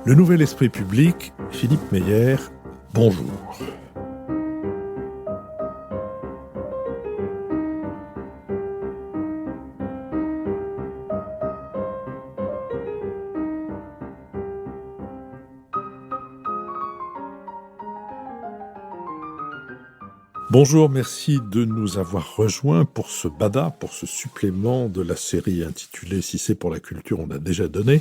Le Nouvel Esprit Public, Philippe Meyer, bonjour. Bonjour, merci de nous avoir rejoints pour ce BADA, pour ce supplément de la série intitulée « Si c'est pour la culture, on l'a déjà donné ».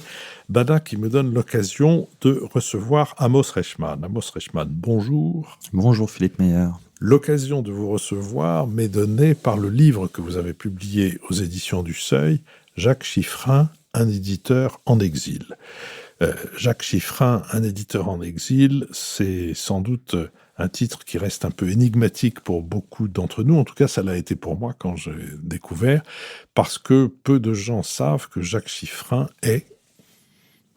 BADA qui me donne l'occasion de recevoir Amos Reichmann. Amos Reichmann, bonjour. Bonjour Philippe Meyer. L'occasion de vous recevoir m'est donnée par le livre que vous avez publié aux éditions du Seuil, Jacques Chiffrin, un éditeur en exil. Jacques Chiffrin, un éditeur en exil, c'est sans doute un titre qui reste un peu énigmatique pour beaucoup d'entre nous. En tout cas, ça l'a été pour moi quand j'ai découvert, parce que peu de gens savent que Jacques Chiffrin est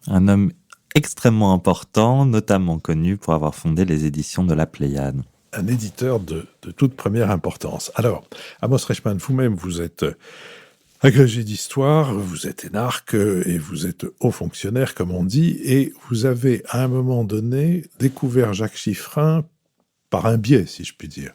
un homme extrêmement important, notamment connu pour avoir fondé les éditions de la Pléiade. Un éditeur de toute première importance. Alors, Amos Reichmann, vous-même, vous êtes agrégé d'histoire, vous êtes énarque et vous êtes haut fonctionnaire, comme on dit, et vous avez, à un moment donné, découvert Jacques Chiffrin par un biais, si je puis dire.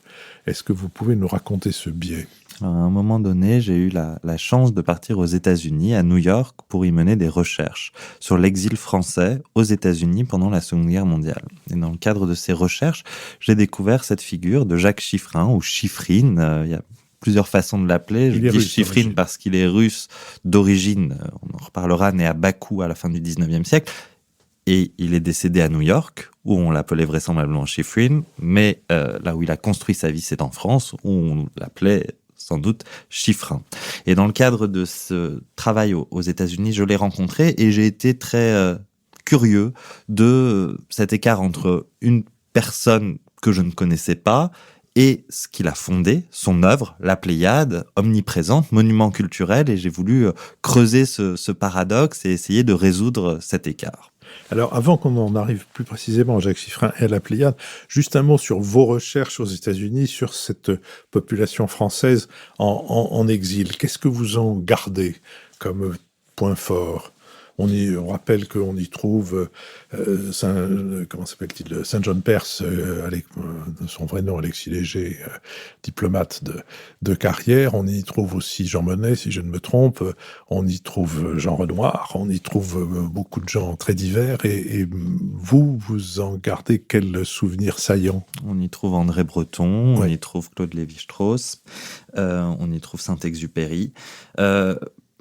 Est-ce que vous pouvez nous raconter ce biais ? À un moment donné, j'ai eu la chance de partir aux États-Unis, à New York, pour y mener des recherches sur l'exil français aux États-Unis pendant la Seconde Guerre mondiale. Et dans le cadre de ces recherches, j'ai découvert cette figure de Jacques Chiffrin, ou Chiffrine. Il y a plusieurs façons de l'appeler. Je dis Chiffrine parce qu'il est russe d'origine, on en reparlera, né à Bakou à la fin du 19e siècle. Et il est décédé à New York, où on l'appelait vraisemblablement Chiffrine, mais là où il a construit sa vie, c'est en France, où on l'appelait sans doute Chiffrin. Et dans le cadre de ce travail aux États-Unis, je l'ai rencontré et j'ai été très curieux de cet écart entre une personne que je ne connaissais pas et ce qu'il a fondé, son œuvre, la Pléiade, omniprésente, monument culturel, et j'ai voulu creuser ce paradoxe et essayer de résoudre cet écart. Alors, avant qu'on en arrive plus précisément à Jacques Chiffrin et à la Pléiade, juste un mot sur vos recherches aux États-Unis, sur cette population française en exil. Qu'est-ce que vous en gardez comme point fort ? On rappelle qu'on y trouve Saint John Perse, son vrai nom Alexis Léger, diplomate de carrière. On y trouve aussi Jean Monnet, si je ne me trompe. On y trouve Jean Renoir. On y trouve beaucoup de gens très divers. Et vous en gardez quel souvenir saillant ? On y trouve André Breton, ouais. On y trouve Claude Lévi-Strauss, on y trouve Saint-Exupéry.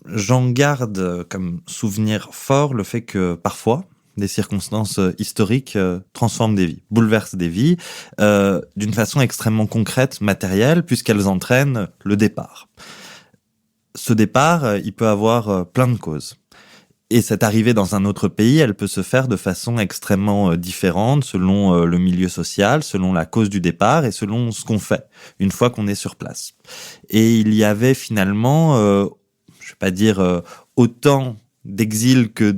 J'en garde comme souvenir fort le fait que parfois, des circonstances historiques transforment des vies, bouleversent des vies d'une façon extrêmement concrète, matérielle, puisqu'elles entraînent le départ. Ce départ, il peut avoir plein de causes. Et cette arrivée dans un autre pays, elle peut se faire de façon extrêmement différente selon le milieu social, selon la cause du départ et selon ce qu'on fait une fois qu'on est sur place. Et il y avait finalement, je vais pas dire autant d'exil que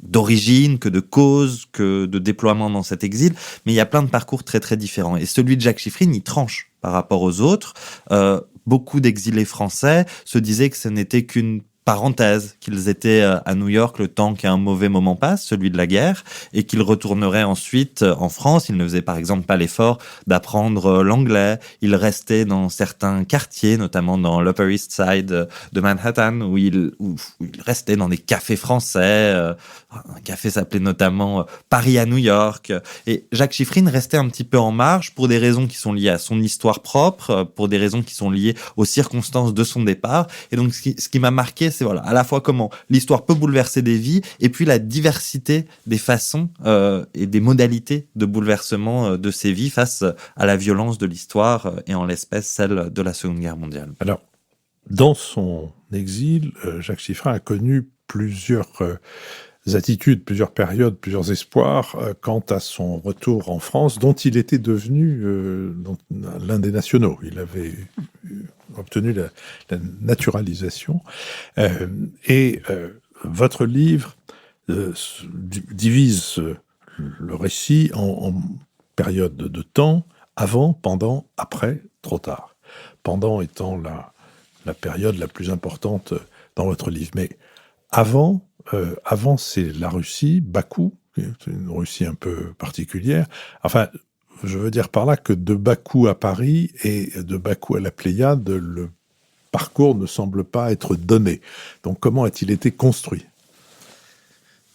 d'origine, que de cause, que de déploiement dans cet exil, mais il y a plein de parcours très très différents. Et celui de Jacques Chiffrine, il tranche par rapport aux autres. Beaucoup d'exilés français se disaient que ce n'était qu'une parenthèse, qu'ils étaient à New York le temps qu'un mauvais moment passe, celui de la guerre, et qu'ils retourneraient ensuite en France. Ils ne faisaient par exemple pas l'effort d'apprendre l'anglais. Ils restaient dans certains quartiers, notamment dans l'Upper East Side de Manhattan, où ils restaient dans des cafés français. Un café s'appelait notamment Paris à New York. Et Jacques Chiffrine restait un petit peu en marge pour des raisons qui sont liées à son histoire propre, pour des raisons qui sont liées aux circonstances de son départ. Et donc, ce qui m'a marqué, c'est à la fois comment l'histoire peut bouleverser des vies et puis la diversité des façons et des modalités de bouleversement de ces vies face à la violence de l'histoire et en l'espèce celle de la Seconde Guerre mondiale. Alors, dans son exil, Jacques Chiffrin a connu plusieurs attitudes, plusieurs périodes, plusieurs espoirs quant à son retour en France, dont il était devenu l'un des nationaux. Il avait obtenu la naturalisation. Votre livre divise le récit en périodes de temps, avant, pendant, après, trop tard. Pendant étant la période la plus importante dans votre livre. Mais avant, avant, c'est la Russie, Bakou, c'est une Russie un peu particulière. Enfin, je veux dire par là que de Bakou à Paris et de Bakou à la Pléiade, le parcours ne semble pas être donné. Donc, comment a-t-il été construit ?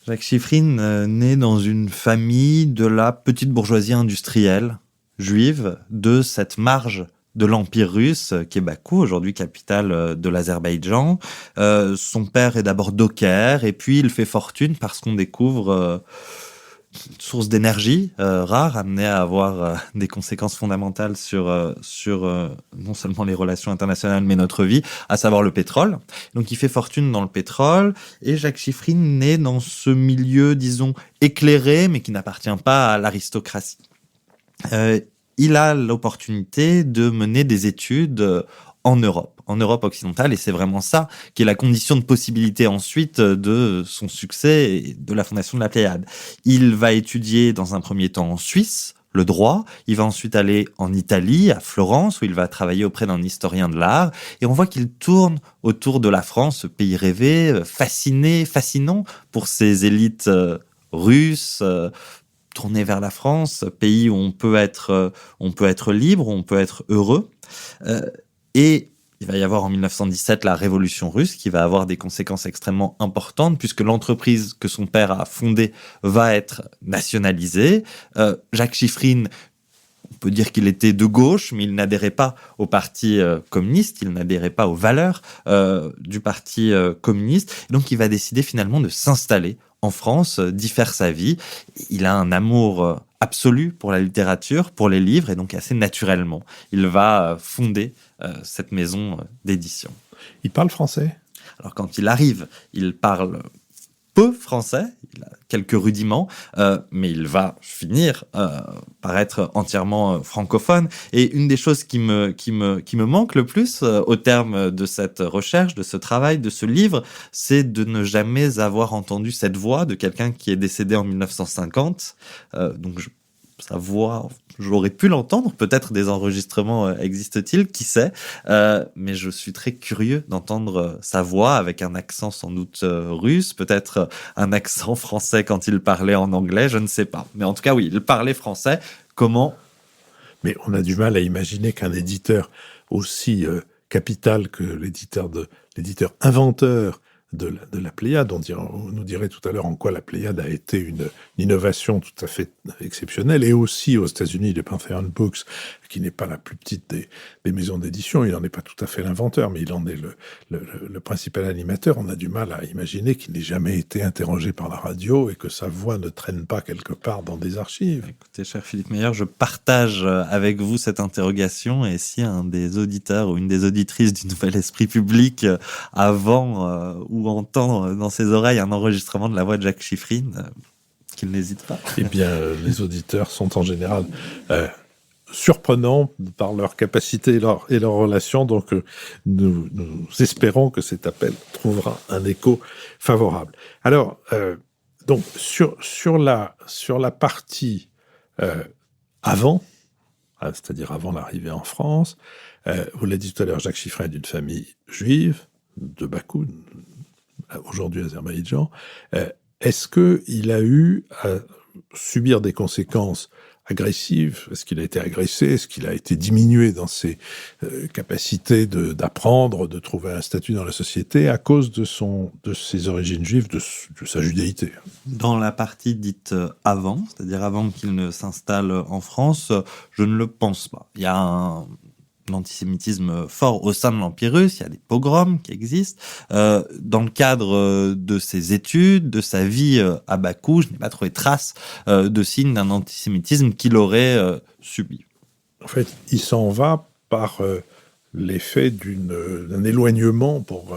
Jacques Chiffrine naît dans une famille de la petite bourgeoisie industrielle juive de cette marge de l'Empire russe, qui est Bakou, aujourd'hui capitale de l'Azerbaïdjan. Son père est d'abord docker, et puis il fait fortune parce qu'on découvre une source d'énergie rare, amenée à avoir des conséquences fondamentales sur non seulement les relations internationales, mais notre vie, à savoir le pétrole. Donc il fait fortune dans le pétrole, et Jacques Chiffrine naît dans ce milieu, disons, éclairé, mais qui n'appartient pas à l'aristocratie. Il a l'opportunité de mener des études en Europe occidentale, et c'est vraiment ça qui est la condition de possibilité ensuite de son succès et de la fondation de la Pléiade. Il va étudier dans un premier temps en Suisse le droit, il va ensuite aller en Italie, à Florence, où il va travailler auprès d'un historien de l'art, et on voit qu'il tourne autour de la France, ce pays rêvé, fascinant pour ces élites russes, tournées vers la France, pays où on peut être libre, où on peut être heureux. Et il va y avoir en 1917 la révolution russe qui va avoir des conséquences extrêmement importantes puisque l'entreprise que son père a fondée va être nationalisée. Jacques Chiffrine, on peut dire qu'il était de gauche, mais il n'adhérait pas au parti communiste, il n'adhérait pas aux valeurs du parti communiste. Et donc il va décider finalement de s'installer en France, d'y faire sa vie. Il a un amour absolu pour la littérature, pour les livres, et donc assez naturellement, il va fonder cette maison d'édition. Il parle français ? Alors quand il arrive, il parle peu français, il a quelques rudiments, mais il va finir par être entièrement francophone. Et une des choses qui me manque le plus au terme de cette recherche, de ce travail, de ce livre, c'est de ne jamais avoir entendu cette voix de quelqu'un qui est décédé en 1950. Donc sa voix, j'aurais pu l'entendre, peut-être des enregistrements existent-ils, qui sait, mais je suis très curieux d'entendre sa voix avec un accent sans doute russe, peut-être un accent français quand il parlait en anglais, je ne sais pas. Mais en tout cas, oui, il parlait français. Comment ? Mais on a du mal à imaginer qu'un éditeur aussi capital que l'éditeur inventeur de la Pléiade, on nous dirait tout à l'heure en quoi la Pléiade a été une innovation tout à fait exceptionnelle, et aussi aux États-Unis, le Pantheon Books, qui n'est pas la plus petite des maisons d'édition, il n'en est pas tout à fait l'inventeur, mais il en est le principal animateur. On a du mal à imaginer qu'il n'ait jamais été interrogé par la radio et que sa voix ne traîne pas quelque part dans des archives. Écoutez, cher Philippe Meyer, je partage avec vous cette interrogation, et si un des auditeurs ou une des auditrices du Nouvel Esprit Public avant ou entend dans ses oreilles un enregistrement de la voix de Jacques Chiffrine, qu'il n'hésite pas. Eh bien, les auditeurs sont en général surprenants par leur capacité et leur relation, donc nous espérons que cet appel trouvera un écho favorable. Alors, donc sur la partie avant, c'est-à-dire avant l'arrivée en France, vous l'avez dit tout à l'heure, Jacques Chiffrine est d'une famille juive de Bakou, aujourd'hui Azerbaïdjan. Est-ce qu'il a eu à subir des conséquences agressives ? Est-ce qu'il a été agressé ? Est-ce qu'il a été diminué dans ses capacités d'apprendre, de trouver un statut dans la société à cause de ses origines juives, de sa judaïté ? Dans la partie dite avant, c'est-à-dire avant qu'il ne s'installe en France, je ne le pense pas. Il y a un antisémitisme fort au sein de l'Empire russe, il y a des pogroms qui existent. Dans le cadre de ses études, de sa vie à Bakou, je n'ai pas trouvé trace de signes d'un antisémitisme qu'il aurait subi. En fait, il s'en va par l'effet d'un éloignement, pour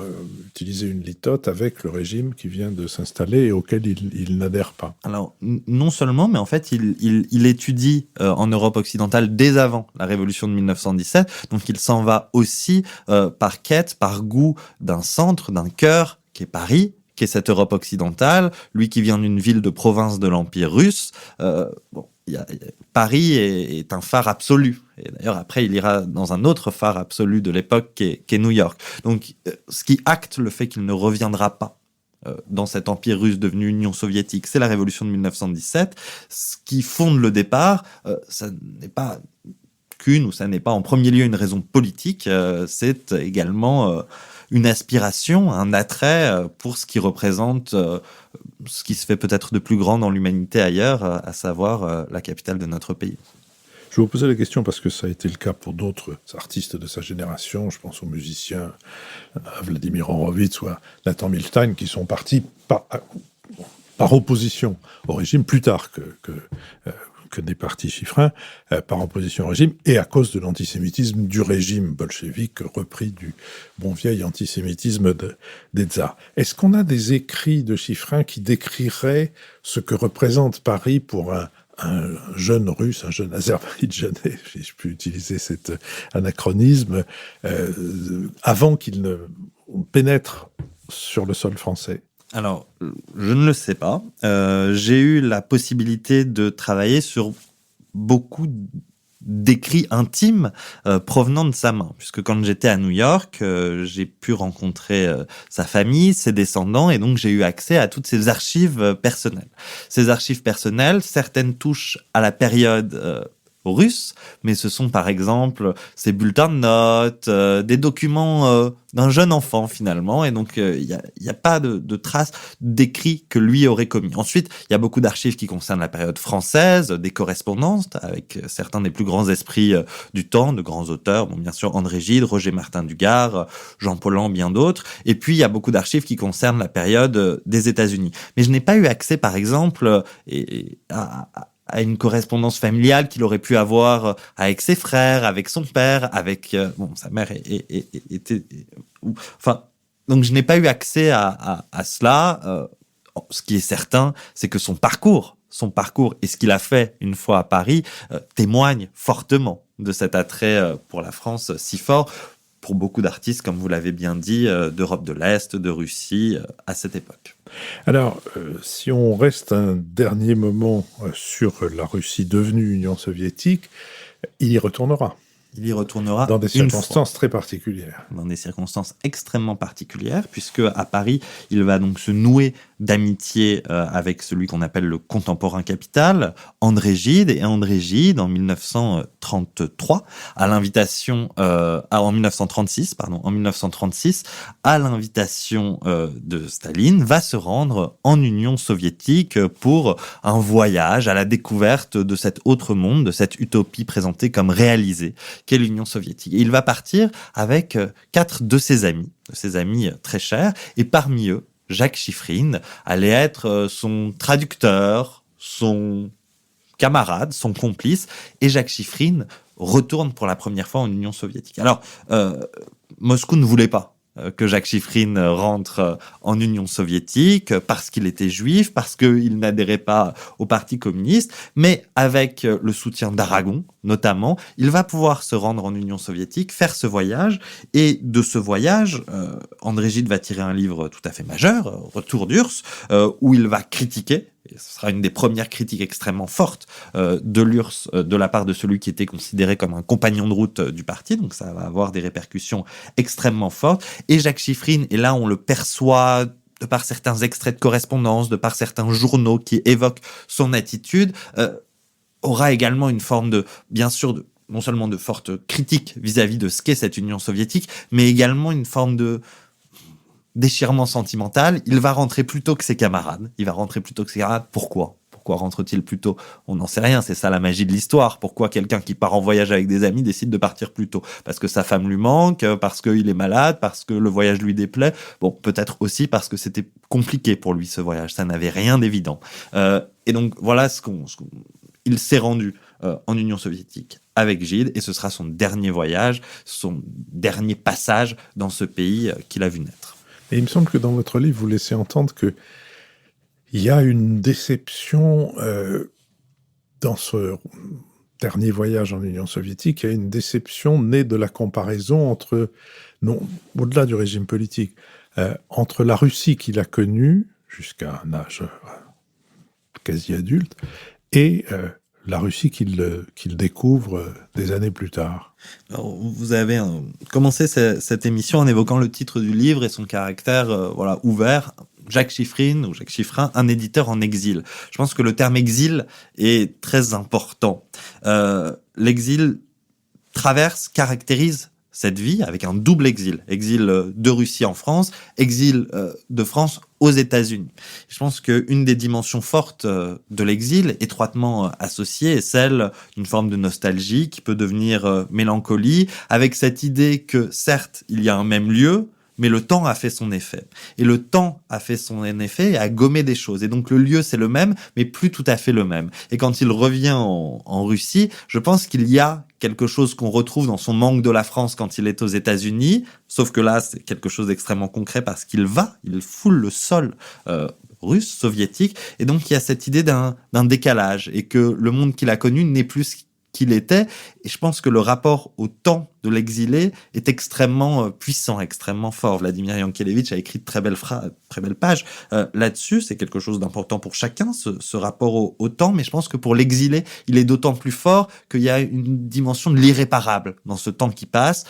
utiliser une litote, avec le régime qui vient de s'installer et auquel il n'adhère pas. Alors, non seulement, mais en fait, il étudie en Europe occidentale dès avant la révolution de 1917, donc il s'en va aussi par quête, par goût d'un centre, d'un cœur, qui est Paris, qui est cette Europe occidentale, lui qui vient d'une ville de province de l'Empire russe. Paris est un phare absolu. Et d'ailleurs, après, il ira dans un autre phare absolu de l'époque qui est New York. Donc, ce qui acte le fait qu'il ne reviendra pas dans cet empire russe devenu Union soviétique, c'est la révolution de 1917. Ce qui fonde le départ, ça n'est pas ça n'est pas en premier lieu une raison politique, c'est également une aspiration, un attrait pour ce qui représente ce qui se fait peut-être de plus grand dans l'humanité ailleurs, à savoir la capitale de notre pays. Je vais vous poser la question parce que ça a été le cas pour d'autres artistes de sa génération. Je pense aux musiciens à Vladimir Horowitz ou à Nathan Milstein qui sont partis par opposition au régime plus tard que des partis Chiffrin, par opposition au régime et à cause de l'antisémitisme du régime bolchevique repris du bon vieil antisémitisme des tsars. Est-ce qu'on a des écrits de Chiffrin qui décriraient ce que représente Paris pour un jeune russe, un jeune azerbaïdjanais, si je peux utiliser cet anachronisme, avant qu'il ne pénètre sur le sol français? Alors, je ne le sais pas. J'ai eu la possibilité de travailler sur beaucoup d'écrits intimes provenant de sa main, puisque quand j'étais à New York, j'ai pu rencontrer sa famille, ses descendants, et donc j'ai eu accès à toutes ses archives personnelles. Ces archives personnelles, certaines touchent à la période russe, mais ce sont par exemple ses bulletins de notes, des documents d'un jeune enfant finalement, et donc il y a pas de traces d'écrits que lui aurait commis. Ensuite, il y a beaucoup d'archives qui concernent la période française, des correspondances avec certains des plus grands esprits du temps, de grands auteurs, bon bien sûr André Gide, Roger Martin Dugard, Jean Paulhan, bien d'autres, et puis il y a beaucoup d'archives qui concernent la période des États-Unis. Mais je n'ai pas eu accès par exemple à une correspondance familiale qu'il aurait pu avoir avec ses frères, avec son père, avec sa mère était enfin, donc je n'ai pas eu accès à cela. Ce qui est certain, c'est que son parcours et ce qu'il a fait une fois à Paris témoignent fortement de cet attrait pour la France si fort pour beaucoup d'artistes, comme vous l'avez bien dit, d'Europe de l'Est, de Russie, à cette époque. Alors, si on reste un dernier moment sur la Russie devenue Union soviétique, il y retournera. Il y retournera dans des circonstances très particulières. Dans des circonstances extrêmement particulières, puisque à Paris, il va donc se nouer d'amitié avec celui qu'on appelle le contemporain capital, André Gide. Et André Gide, en 1933, en 1936, à l'invitation de Staline, va se rendre en Union soviétique pour un voyage à la découverte de cet autre monde, de cette utopie présentée comme réalisée, qu'est l'Union soviétique. Et il va partir avec 4 de ses amis très chers, et parmi eux, Jacques Chiffrine allait être son traducteur, son camarade, son complice, et Jacques Chiffrine retourne pour la première fois en Union soviétique. Alors, Moscou ne voulait pas que Jacques Chiffrine rentre en Union soviétique parce qu'il était juif, parce qu'il n'adhérait pas au Parti communiste, mais avec le soutien d'Aragon, notamment, il va pouvoir se rendre en Union soviétique, faire ce voyage, et de ce voyage, André Gide va tirer un livre tout à fait majeur, Retour d'URSS, où il va critiquer, et ce sera une des premières critiques extrêmement fortes de l'URSS de la part de celui qui était considéré comme un compagnon de route du parti, donc ça va avoir des répercussions extrêmement fortes. Et Jacques Chiffrine, et là on le perçoit de par certains extraits de correspondance, de par certains journaux qui évoquent son attitude, aura également une forme de, bien sûr, non seulement de forte critique vis-à-vis de ce qu'est cette Union soviétique, mais également une forme de déchirement sentimental. Il va rentrer plus tôt que ses camarades. Pourquoi rentre-t-il plus tôt? On n'en sait rien, c'est ça la magie de l'histoire. Pourquoi quelqu'un qui part en voyage avec des amis décide de partir plus tôt? Parce que sa femme lui manque, parce qu'il est malade, parce que le voyage lui déplaît. Bon, peut-être aussi parce que c'était compliqué pour lui ce voyage, ça n'avait rien d'évident. Et donc voilà il s'est rendu en Union soviétique avec Gide, et ce sera son dernier voyage, son dernier passage dans ce pays qu'il a vu naître. Et il me semble que dans votre livre, vous laissez entendre que il y a une déception dans ce dernier voyage en Union soviétique. Il y a une déception née de la comparaison entre, au-delà du régime politique, entre la Russie qu'il a connue jusqu'à un âge quasi adulte et la Russie qu'il découvre des années plus tard. Alors, vous avez commencé cette émission en évoquant le titre du livre et son caractère ouvert. Jacques Chiffrin ou Jacques Chiffrin, un éditeur en exil. Je pense que le terme exil est très important. L'exil caractérise cette vie avec un double exil. Exil de Russie en France, exil de France aux États-Unis. Je pense qu'une des dimensions fortes de l'exil, étroitement associée, est celle d'une forme de nostalgie qui peut devenir mélancolie, avec cette idée que certes, il y a un même lieu, mais le temps a fait son effet. Et le temps a fait son effet et a gommé des choses. Et donc le lieu, c'est le même, mais plus tout à fait le même. Et quand il revient en Russie, je pense qu'il y a quelque chose qu'on retrouve dans son manque de la France quand il est aux États-Unis, sauf que là, c'est quelque chose d'extrêmement concret parce qu'il foule le sol russe, soviétique, et donc il y a cette idée d'un décalage, et que le monde qu'il a connu n'est plus qu'il était, et je pense que le rapport au temps de l'exilé est extrêmement puissant, extrêmement fort. Vladimir Yankelevitch a écrit de très belles pages là-dessus. C'est quelque chose d'important pour chacun, ce rapport au temps, mais je pense que pour l'exilé, il est d'autant plus fort qu'il y a une dimension de l'irréparable dans ce temps qui passe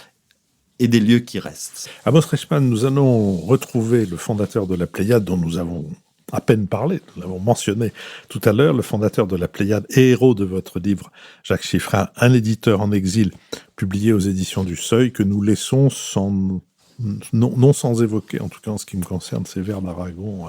et des lieux qui restent. Amos Reichmann, nous allons retrouver le fondateur de la Pléiade dont nous avons à peine parlé, nous l'avons mentionné tout à l'heure, le fondateur de la Pléiade et héros de votre livre, Jacques Chiffrin, un éditeur en exil, publié aux éditions du Seuil, que nous laissons non sans évoquer, en tout cas en ce qui me concerne, ces vers d'Aragon,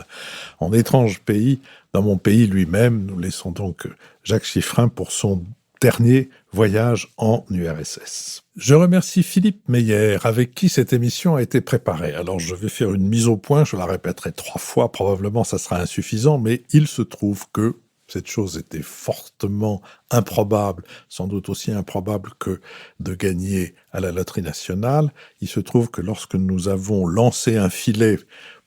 en étrange pays, dans mon pays lui-même. Nous laissons donc Jacques Chiffrin pour son dernier voyage en URSS. Je remercie Philippe Meyer, avec qui cette émission a été préparée. Alors je vais faire une mise au point, je la répéterai 3 fois, probablement ça sera insuffisant, mais il se trouve que cette chose était fortement improbable, sans doute aussi improbable que de gagner à la loterie nationale. Il se trouve que lorsque nous avons lancé un filet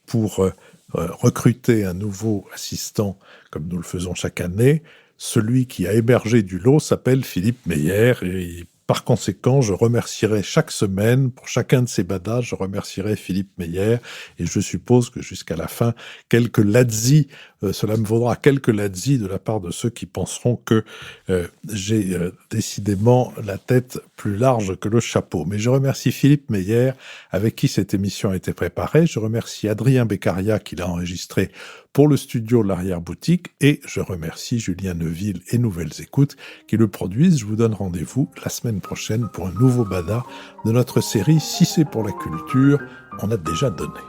pour recruter un nouveau assistant, comme nous le faisons chaque année, celui qui a émergé du lot s'appelle Philippe Meyer, et par conséquent, je remercierai chaque semaine, pour chacun de ces badages, je remercierai Philippe Meyer, et je suppose que jusqu'à la fin, quelques lazzi, cela me vaudra quelques lazzi de la part de ceux qui penseront que j'ai décidément la tête plus large que le chapeau. Mais je remercie Philippe Meyer, avec qui cette émission a été préparée. Je remercie Adrien Beccaria, qui l'a enregistré pour le studio de l'Arrière-Boutique, et je remercie Julien Neuville et Nouvelles Écoutes qui le produisent. Je vous donne rendez-vous la semaine prochaine pour un nouveau bada de notre série Si c'est pour la culture, on a déjà donné.